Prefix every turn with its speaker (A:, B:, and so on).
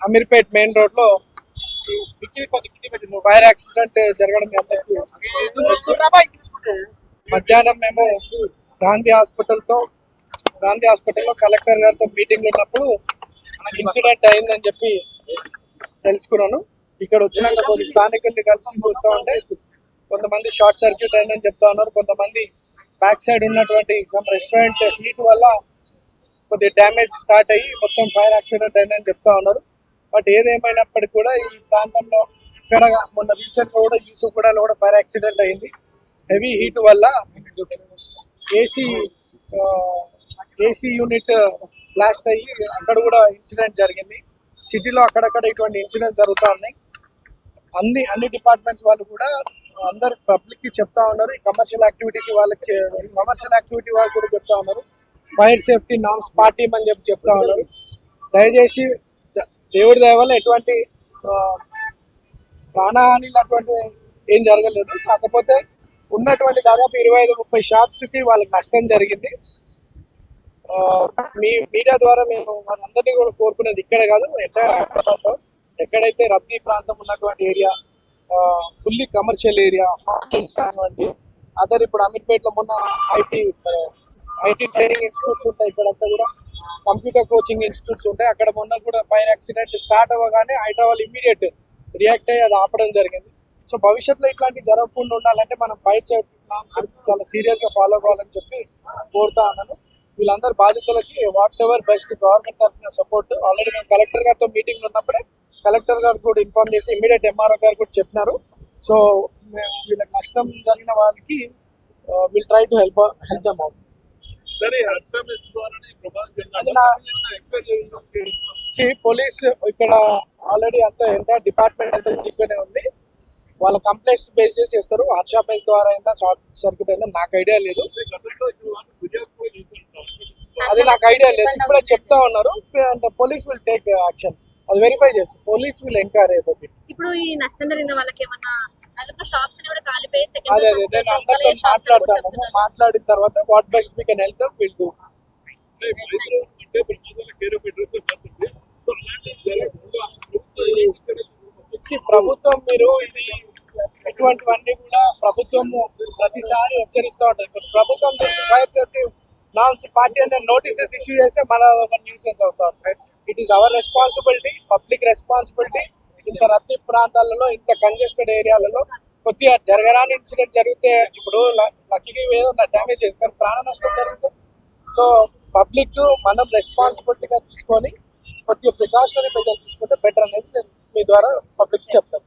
A: Ameerpet main road లో fire accident జరగడం మీ అందరికీ తెలుసు. మధ్యాహ్నం మేము గాంధీ హాస్పిటల్లో కలెక్టర్ గారితో మీటింగ్ ఉన్నప్పుడు ఇన్సిడెంట్ అయిందని చెప్పి తెలుసుకున్నాను. ఇక్కడ వచ్చినాక కొన్ని స్థానికుల్ని కలిసి చూస్తూ ఉంటే కొంతమంది షార్ట్ సర్క్యూట్ అయిందని చెప్తా ఉన్నారు. కొంతమంది బ్యాక్ సైడ్ ఉన్నటువంటి సమ్ రెస్టారెంట్ హీట్ వల్ల కొద్దిగా డ్యామేజ్ స్టార్ట్ అయ్యి మొత్తం ఫైర్ యాక్సిడెంట్ అయిందని చెప్తా ఉన్నారు. బట్ ఏదేమైనప్పటికీ కూడా ఈ ప్రాంతంలో ఇక్కడ మొన్న రీసెంట్ గా కూడా యూసుఫ్గూడలో కూడా ఫైర్ యాక్సిడెంట్ అయింది. హెవీ హీట్ వల్ల ఏసీ యూనిట్ బ్లాస్ట్ అయ్యి అక్కడ కూడా ఇన్సిడెంట్ జరిగింది. సిటీలో అక్కడక్కడ ఇటువంటి ఇన్సిడెంట్స్ జరుగుతూ ఉన్నాయి. అన్ని డిపార్ట్మెంట్స్ వాళ్ళు కూడా అందరు పబ్లిక్ కి చెప్తా ఉన్నారు. ఈ కమర్షియల్ యాక్టివిటీ వాళ్ళు కూడా చెప్తా ఉన్నారు. ఫైర్ సేఫ్టీ నామ్స్ పాటిమని చెప్తా ఉన్నారు. దయచేసి దేవుడి దయ వల్ల ఎటువంటి ప్రాణహాని అటువంటి ఏం జరగలేదు. కాకపోతే ఉన్నటువంటి దాదాపు 25-30 షాప్స్ కి వాళ్ళకి నష్టం జరిగింది. మీ మీడియా ద్వారా మేము మనందరినీ కూడా కోరుకునేది ఇక్కడ కాదు, ఎంటైర్ హైదరాబాద్ ఎక్కడైతే రద్దీ ప్రాంతం ఉన్నటువంటి area, fully commercial area, hostels కానివ్వండి, అదర్ ఇప్పుడు అమీర్పేటలో మొన్న ఐటీ ట్రైనింగ్ ఇన్స్టిట్యూట్స్ ఉంటాయి. ఇక్కడంతా కూడా కంప్యూటర్ కోచింగ్ ఇన్స్టిట్యూట్స్ ఉంటాయి. అక్కడ మొన్న కూడా ఫైర్ యాక్సిడెంట్ స్టార్ట్ అవ్వగానే హైదరాబాద్ ఇమ్మీడియట్ రియాక్ట్ అయ్యి అది ఆపడం జరిగింది. సో భవిష్యత్తులో ఇట్లాంటివి జరగకుండా ఉండాలంటే మనం ఫైర్ సేఫ్టీ నామ్స్ చాలా సీరియస్ గా ఫాలో కావాలని చెప్పి కోరుతా ఉన్నాను. వీళ్ళందరూ బాధితులకి వాట్ ఎవర్ బెస్ట్ గవర్నమెంట్ తరఫున సపోర్ట్ ఆల్రెడీ మేము కలెక్టర్ గారితో మీటింగ్ ఉన్నప్పుడే కలెక్టర్ గారు కూడా ఇన్ఫార్మ్ చేసి ఇమ్మీడియట్ ఎంఆర్ఓ గారు కూడా చెప్పినారు. సో మేము వీళ్ళకి నష్టం జరిగిన వాళ్ళకి will try to help them out. Police ఇక్కడ ఆల్రెడీ ఎంత డిపార్ట్మెంట్ అంతా ఇక్కడే ఉంది. వాళ్ళ కంప్లైంట్స్ బేస్ చేసి చేస్తారు. హర్ష బేస్ ద్వారా అయిందా, షార్ట్ సర్క్యూట్ అయిందా నాకు ఐడియా లేదు. అది నాకు ఐడియా లేదు. ఇప్పుడే చెప్తా ఉన్నారు. Police will take action. అది వెరిఫై చేసి police will enquiry about it.
B: ఇప్పుడు ఈ నష్టం జరిగిన వాళ్ళకి ఏమన్నా షాప్స్ కూడా కాలిపోయి
A: అదే నేను అందరితో మాట్లాడతాను. మాట్లాడిన తర్వాత what best we can help will do. ప్రభుత్వం మీరు ఇది ఇటువంటివన్నీ కూడా ప్రభుత్వము ప్రతిసారి హెచ్చరిస్తూ ఉంటుంది. ప్రభుత్వం ఫైర్ సేఫ్టీ నామ్స్ పార్టీ అంటే నోటీసెస్ ఇష్యూ చేస్తే మన న్యూసెన్స్ అవుతా ఉంటాయి. It is our responsibility, public responsibility. ఇంత రద్దీ ప్రాంతాలలో, ఇంత కంజెస్టెడ్ ఏరియాలలో కొద్దిగా జరగరాని ఇన్సిడెంట్ జరిగితే ఇప్పుడు లక్కీగా ఏదో డ్యామేజ్ అయింది, కానీ ప్రాణ నష్టం జరిగితే సో పబ్లిక్ మనం రెస్పాన్సిబిలిటీగా తీసుకొని కొద్దిగా ప్రికాషనరీ మెజర్స్ తీసుకుంటే బెటర్ అనేది నేను మీ ద్వారా పబ్లిక్ చెప్తాను.